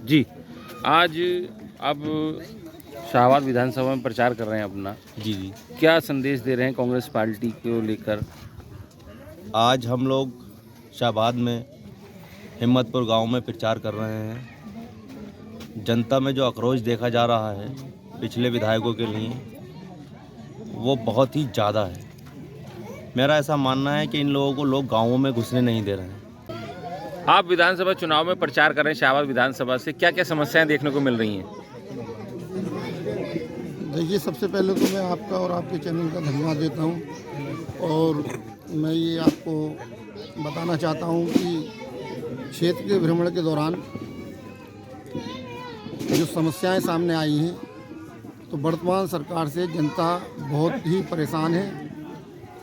जी, आज अब शाहबाद विधानसभा में प्रचार कर रहे हैं अपना। जी जी। क्या संदेश दे रहे हैं कांग्रेस पार्टी को लेकर? आज हम लोग शाहबाद में हिम्मतपुर गांव में प्रचार कर रहे हैं। जनता में जो आक्रोश देखा जा रहा है पिछले विधायकों के लिए, वो बहुत ही ज़्यादा है। मेरा ऐसा मानना है कि इन लोगों को लोग गाँवों में घुसने नहीं दे रहे हैं। आप विधानसभा चुनाव में प्रचार कर रहे हैं शाहबाद विधानसभा से, क्या क्या समस्याएं देखने को मिल रही हैं? देखिए, सबसे पहले तो मैं आपका और आपके चैनल का धन्यवाद देता हूं और मैं ये आपको बताना चाहता हूं कि क्षेत्र के भ्रमण के दौरान जो समस्याएं सामने आई हैं, तो वर्तमान सरकार से जनता बहुत ही परेशान है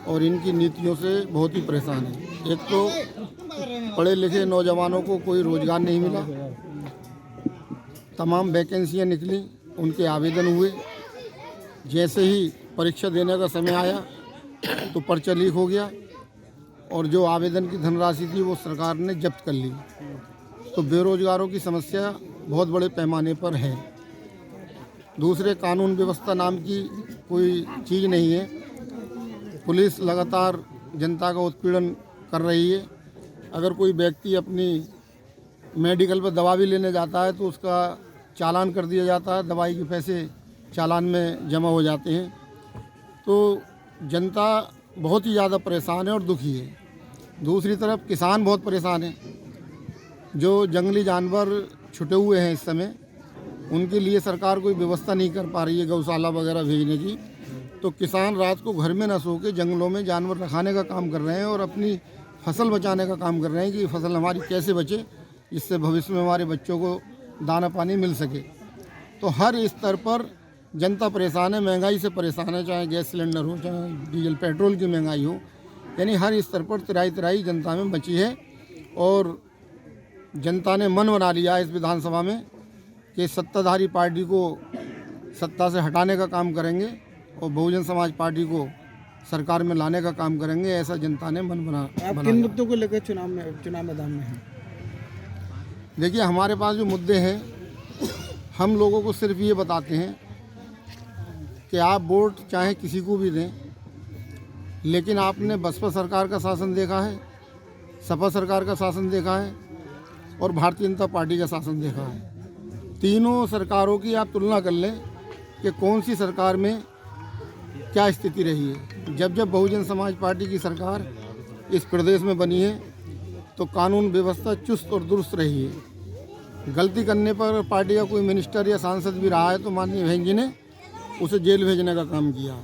और इनकी नीतियों से बहुत ही परेशान है। एक तो पढ़े लिखे नौजवानों को कोई रोज़गार नहीं मिला, तमाम वैकेंसियां निकली, उनके आवेदन हुए, जैसे ही परीक्षा देने का समय आया तो पर्चा लीक हो गया और जो आवेदन की धनराशि थी वो सरकार ने जब्त कर ली। तो बेरोजगारों की समस्या बहुत बड़े पैमाने पर है। दूसरे, कानून व्यवस्था नाम की कोई चीज़ नहीं है। पुलिस लगातार जनता का उत्पीड़न कर रही है। अगर कोई व्यक्ति अपनी मेडिकल पर दवा भी लेने जाता है तो उसका चालान कर दिया जाता है, दवाई के पैसे चालान में जमा हो जाते हैं। तो जनता बहुत ही ज़्यादा परेशान है और दुखी है। दूसरी तरफ किसान बहुत परेशान है। जो जंगली जानवर छुटे हुए हैं इस समय, उनके लिए सरकार कोई व्यवस्था नहीं कर पा रही है गौशाला वगैरह भेजने की। तो किसान रात को घर में न सो के जंगलों में जानवर रखाने का काम कर रहे हैं और अपनी फसल बचाने का काम कर रहे हैं कि फसल हमारी कैसे बचे, जिससे भविष्य में हमारे बच्चों को दाना पानी मिल सके। तो हर स्तर पर जनता परेशान है, महंगाई से परेशान है, चाहे गैस सिलेंडर हो, चाहे डीजल पेट्रोल की महंगाई हो, यानी हर स्तर पर तिराई जनता में बची है। और जनता ने मन बना लिया इस विधानसभा में कि सत्ताधारी पार्टी को सत्ता से हटाने का काम करेंगे और बहुजन समाज पार्टी को सरकार में लाने का काम करेंगे। ऐसा जनता ने मन बना। आप किन मुद्दों को लेकर चुनाव मैदान में हैं? देखिए, हमारे पास जो मुद्दे हैं, हम लोगों को सिर्फ ये बताते हैं कि आप वोट चाहे किसी को भी दें, लेकिन आपने बसपा सरकार का शासन देखा है, सपा सरकार का शासन देखा है और भारतीय जनता पार्टी का शासन देखा है। तीनों सरकारों की आप तुलना कर लें कि कौन सी सरकार में क्या स्थिति रही है। जब बहुजन समाज पार्टी की सरकार इस प्रदेश में बनी है तो कानून व्यवस्था चुस्त और दुरुस्त रही है। गलती करने पर पार्टी का कोई मिनिस्टर या सांसद भी रहा है तो माननीय बहन जी ने उसे जेल भेजने का काम किया।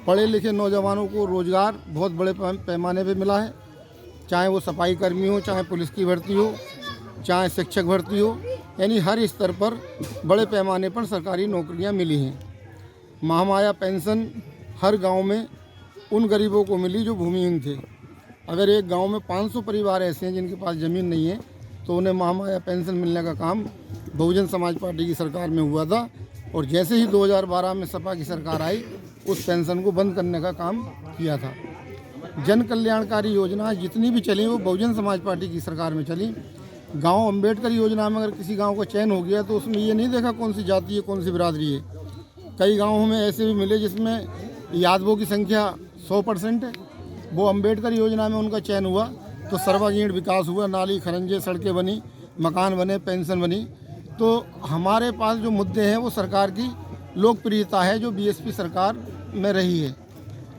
पढ़े लिखे नौजवानों को रोज़गार बहुत बड़े पैमाने पे मिला है, चाहे वो सफाई कर्मी हो, चाहे पुलिस की भर्ती हो, चाहे शिक्षक भर्ती हो, यानी हर स्तर पर बड़े पैमाने पर सरकारी नौकरियां मिली हैं। महामाया पेंशन हर गांव में उन गरीबों को मिली जो भूमिहीन थे। अगर एक गांव में 500 परिवार ऐसे हैं जिनके पास ज़मीन नहीं है तो उन्हें महामाया पेंशन मिलने का काम बहुजन समाज पार्टी की सरकार में हुआ था। और जैसे ही 2012 में सपा की सरकार आई, उस पेंशन को बंद करने का काम किया था। जन कल्याणकारी योजना जितनी भी चली वो बहुजन समाज पार्टी की सरकार में चली। गांव अम्बेडकर योजना में अगर किसी गांव का चयन हो गया तो उसमें ये नहीं देखा कौन सी जाति है, कौन सी बिरादरी है। कई गाँवों में ऐसे भी मिले जिसमें यादवों की संख्या 100% है। वो अम्बेडकर योजना में उनका चयन हुआ तो सर्वांगीण विकास हुआ, नाली खरंजे, सड़कें बनी, मकान बने, पेंशन बनी। तो हमारे पास जो मुद्दे हैं वो सरकार की लोकप्रियता है जो बीएसपी सरकार में रही है,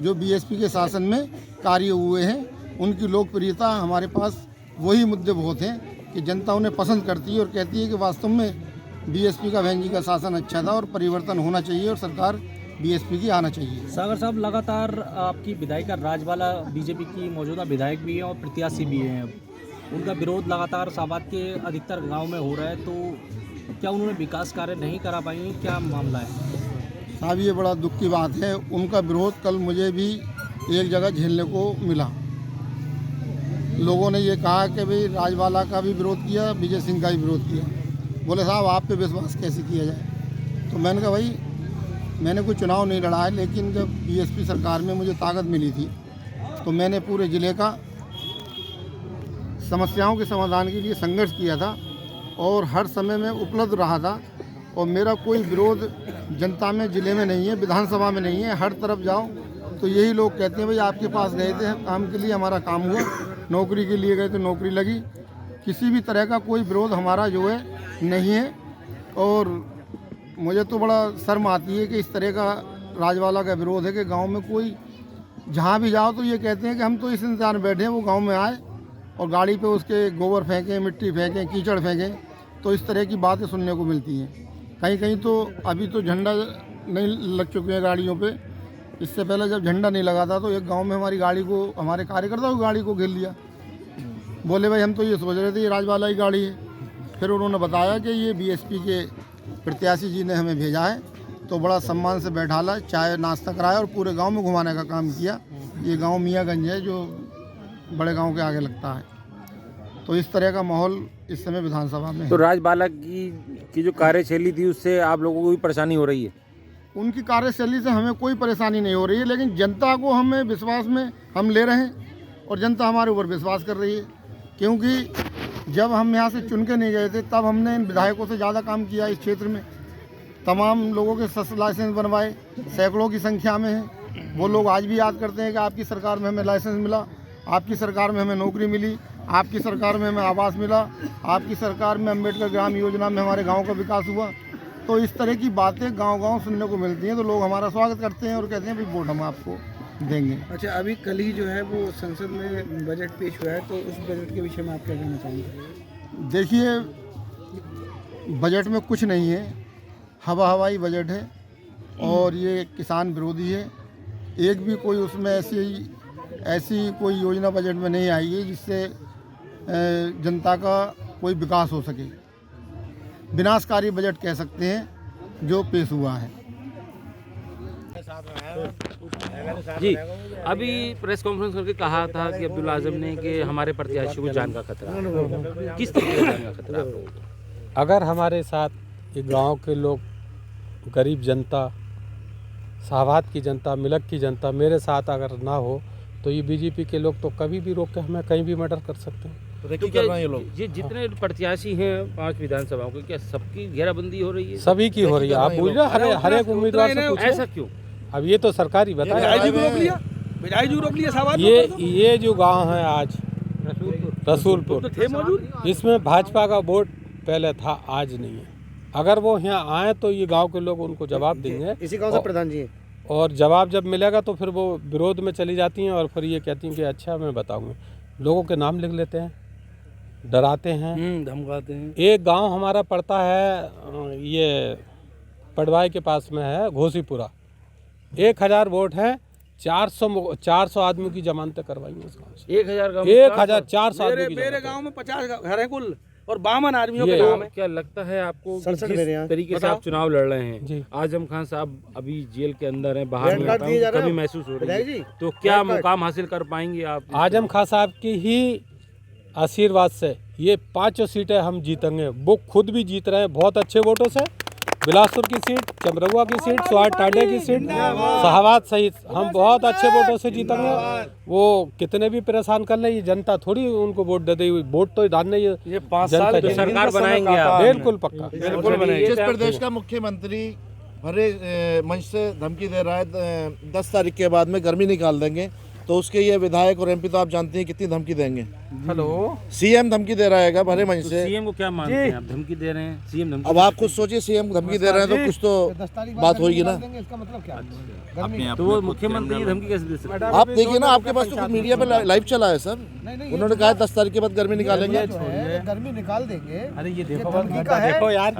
जो बीएसपी के शासन में कार्य हुए हैं, उनकी लोकप्रियता हमारे पास वही मुद्दे बहुत हैं कि जनता उन्हें पसंद करती है और कहती है कि वास्तव में बीएसपी का बहन जी का शासन अच्छा था और परिवर्तन होना चाहिए और सरकार बीएसपी की आना चाहिए। सागर साहब, लगातार आपकी विधायिका राजबाला बीजेपी की मौजूदा विधायक भी हैं और प्रत्याशी भी हैं, उनका विरोध लगातार शाहबाद के अधिकतर गांव में हो रहा है, तो क्या उन्होंने विकास कार्य नहीं करा पाएंगे, क्या मामला है? साहब, ये बड़ा दुख की बात है। उनका विरोध कल मुझे भी एक जगह झेलने को मिला। लोगों ने ये कहा कि भाई राजबाला का भी विरोध किया, विजय सिंह का भी विरोध किया। बोले साहब, आप पे विश्वास कैसे किया जाए? तो मैंने कहा भाई, मैंने कोई चुनाव नहीं लड़ा है, लेकिन जब बीएसपी सरकार में मुझे ताकत मिली थी तो मैंने पूरे ज़िले का समस्याओं के समाधान के लिए संघर्ष किया था और हर समय में उपलब्ध रहा था। और मेरा कोई विरोध जनता में, ज़िले में नहीं है, विधानसभा में नहीं है। हर तरफ जाओ तो यही लोग कहते हैं भाई आपके पास गए थे काम के लिए, हमारा काम हुआ, नौकरी के लिए गए तो नौकरी लगी। किसी भी तरह का कोई विरोध हमारा जो है नहीं है। और मुझे तो बड़ा शर्म आती है कि इस तरह का राजवाला का विरोध है कि गांव में कोई जहां भी जाओ तो ये कहते हैं कि हम तो इस इंतजार में बैठे हैं वो गांव में आए और गाड़ी पे उसके गोबर फेंकें, मिट्टी फेंकें, कीचड़ फेंकें। तो इस तरह की बातें सुनने को मिलती हैं। कहीं कहीं तो अभी तो झंडा नहीं लग चुके हैं गाड़ियों पे। इससे पहले जब झंडा नहीं लगा था तो एक गांव में हमारी गाड़ी को, हमारे कार्यकर्ताओं की गाड़ी को घेर लिया। बोले भाई हम तो ये सोच रहे थे ये राजवाला की गाड़ी है। फिर उन्होंने बताया कि ये बीएसपी के प्रत्याशी जी ने हमें भेजा है। तो बड़ा सम्मान से बैठाला, चाय नाश्ता कराया और पूरे गांव में घुमाने का काम किया। ये गांव मियाँगंज है जो बड़े गांव के आगे लगता है। तो इस तरह का माहौल इस समय विधानसभा में है। तो राजबाला की जो कार्यशैली थी उससे आप लोगों को भी परेशानी हो रही है? उनकी कार्यशैली से हमें कोई परेशानी नहीं हो रही है, लेकिन जनता को हमें विश्वास में हम ले रहे हैं और जनता हमारे ऊपर विश्वास कर रही है। क्योंकि जब हम यहाँ से चुन के नहीं गए थे तब हमने इन विधायकों से ज़्यादा काम किया इस क्षेत्र में। तमाम लोगों के लाइसेंस बनवाए, सैकड़ों की संख्या में हैं। वो लोग आज भी याद करते हैं कि आपकी सरकार में हमें लाइसेंस मिला, आपकी सरकार में हमें नौकरी मिली, आपकी सरकार में हमें आवास मिला, आपकी सरकार में अम्बेडकर ग्राम योजना में हमारे गांव का विकास हुआ। तो इस तरह की बातें गांव-गांव सुनने को मिलती हैं। तो लोग हमारा स्वागत करते हैं और कहते हैं भाई वोट हम आपको देंगे। अच्छा, अभी कल ही जो है वो संसद में बजट पेश हुआ है, तो उस बजट के विषय में आप क्या कहना चाहेंगे? देखिए, बजट में कुछ नहीं है, हवाई बजट है और ये किसान विरोधी है। एक भी कोई उसमें ऐसी कोई योजना बजट में नहीं आई है जिससे जनता का कोई विकास हो सके। विनाशकारी बजट कह सकते हैं जो पेश हुआ है। जी, अभी प्रेस कॉन्फ्रेंस करके कहा था कि अब्दुल आजम ने कि हमारे प्रत्याशी को जान का खतरा है। किस तरीके का जान का खतरा आप लोगों को? अगर हमारे साथ ये गांव के लोग, गरीब जनता, शाहबाद की जनता, मिलक की जनता मेरे साथ अगर ना हो तो ये बीजेपी के लोग तो कभी भी रोक के हमें कहीं भी मर्डर कर सकते हैं। ये जितने प्रत्याशी हैं 5 विधानसभाओं के, क्या सबकी घेराबंदी हो रही है? सभी की हो रही है। आप बोल रहे हैं हर एक उम्मीदवार से पूछो। ऐसा क्यों? अब ये तो सरकारी बताया। ये जो गांव है आज रसूलपुर, इसमें भाजपा का वोट पहले था, आज नहीं है। अगर वो यहाँ आए तो ये गांव के लोग उनको जवाब देंगे। इसी गांव से प्रधान जी हैं। और जवाब जब मिलेगा तो फिर वो विरोध में चली जाती हैं और फिर ये कहती हैं कि अच्छा मैं बताऊंगा। लोगों के नाम लिख लेते हैं, डराते हैं, धमकाते हैं। एक गांव हमारा पड़ता है, ये पड़वाई के पास में है, घोसीपुरा। 1000 वोट है, 400 आदमी की जमानतें करवाई उस गाँव से। 1400 आदमी की। मेरे गाँव में 50 घर है कुल और 52 आदमियों के तो नाम है। क्या लगता है आपको कि 67 जिस मेरे यहाँ। तरीके से आप चुनाव लड़ रहे हैं, जी। आजम खान साहब अभी जेल के अंदर हैं, बाहर रेड नहीं कार्ड आता दिए जा उनको रहे कमी हैं। महसूस हो रही विधायक है, जी, तो क्या रेड कार्ड। मुकाम हासिल कर पाएंगे आप? आजम खान साहब की ही आशीर्वाद से ये 5 सीटें हम जीतेंगे। वो खुद भी जीत रहे हैं बहुत अच्छे वोटों से। बिलासपुर की सीट, चमरौआ की सीट, स्वाट टाडे की सीट, शाहबाद सहित हम बहुत अच्छे वोटों से जीतेंगे। वो कितने भी परेशान कर ले, ये जनता थोड़ी उनको वोट दे देगी। वोट तो डालने ये 5 साल तो सरकार बनाएंगे आप? बिल्कुल पक्का। बिल्कुल बनाएंगे। जिस प्रदेश का मुख्यमंत्री भरे मंच से धमकी दे रहा है 10 तारीख के बाद में गर्मी निकाल देंगे, तो उसके ये विधायक और एमपी तो आप जानते हैं कितनी धमकी देंगे। हेलो, सीएम धमकी दे रहेगा भरे मंच से। सीएम को क्या मानते हैं आप? धमकी दे रहे हैं? सीएम धमकी अब आप खुद सोचिए, सीएम धमकी दे रहे हैं तो कुछ तो बात होगी ना। इसका मतलब क्या? तो वो मुख्यमंत्री की धमकी कैसे दे सकते हैं? आप देखिए ना, आपके पास तो कुछ मीडिया पे लाइव चला है सर। उन्होंने कहा 10 तारीख के बाद गर्मी निकालेंगे। गर्मी निकाल देंगे। अरे ये देखो यार।